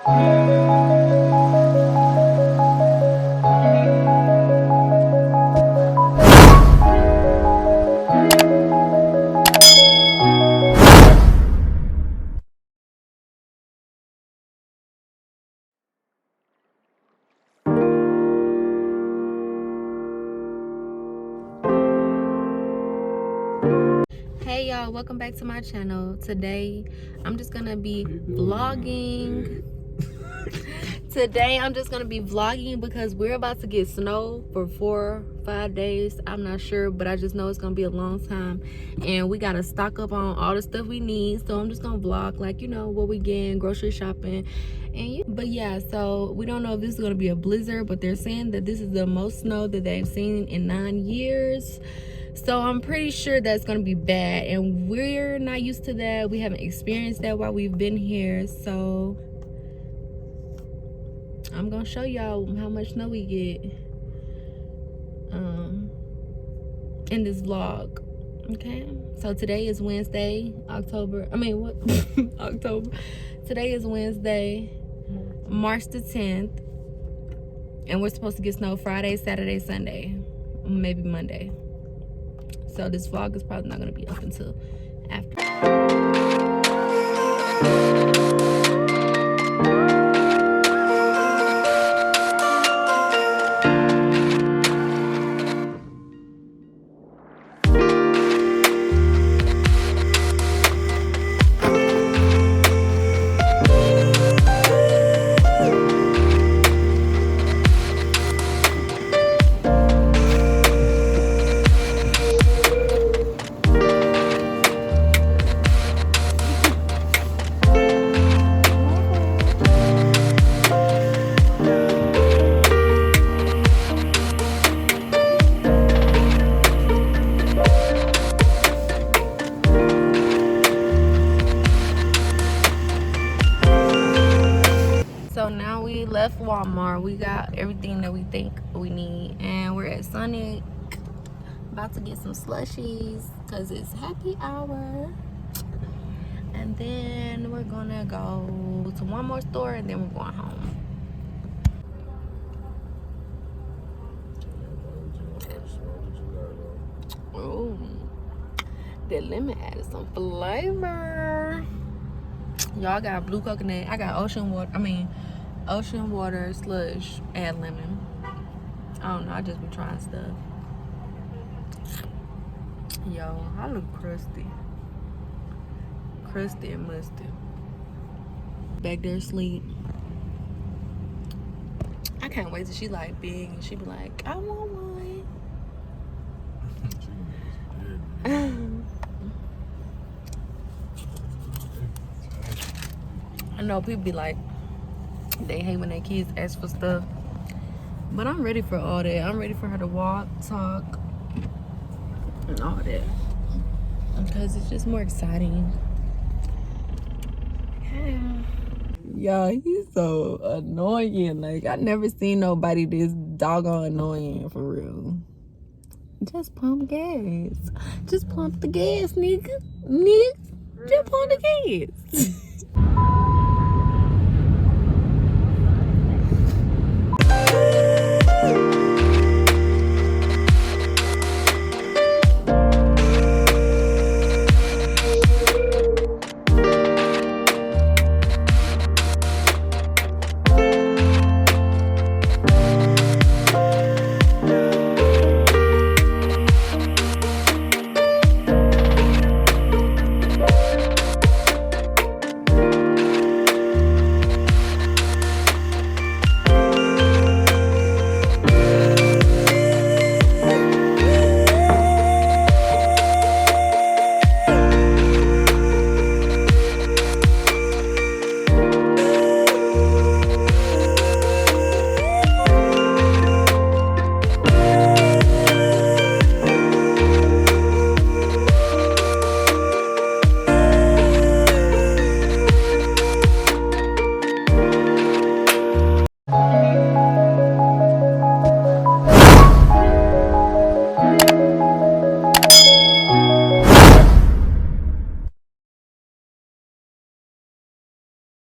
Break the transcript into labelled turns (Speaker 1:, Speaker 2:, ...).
Speaker 1: Hey y'all, welcome back to my channel. Today I'm just gonna be vlogging. Because we're about to get snow for 4-5 days. I'm not sure, but I just know it's gonna be a long time, and we gotta stock up on all the stuff we need. So I'm just gonna vlog, like, you know, what we getting, grocery shopping, but yeah. So we don't know if this is gonna be a blizzard, but they're saying that this is the most snow that they've seen in 9 years. So I'm pretty sure that's gonna be bad, and we're not used to that. We haven't experienced that while we've been here. So I'm gonna show y'all how much snow we get in this vlog. Okay, so today is Wednesday, October. Today is Wednesday, March the 10th, and we're supposed to get snow Friday, Saturday, Sunday, maybe Monday. So this vlog is probably not gonna be up until after. So now we left Walmart. We got everything that we think we need, and we're at Sonic, about to get some slushies because it's happy hour. And then we're gonna go to one more store, and then we're going home. Oh, the lemon added some flavor. Y'all got blue coconut. I got ocean water slush, add lemon. I don't know, I just be trying stuff. Yo, I look crusty and musty. Back there asleep. I can't wait till she like big and she be like, I want one. I know people be like, they hate when their kids ask for stuff, but I'm ready for all that. I'm ready for her to walk, talk, and all that, because it's just more exciting. Y'all, he's so annoying. Like, I never seen nobody this doggone annoying, for real. Just pump gas. Just pump the gas, nigga. Just pump the gas.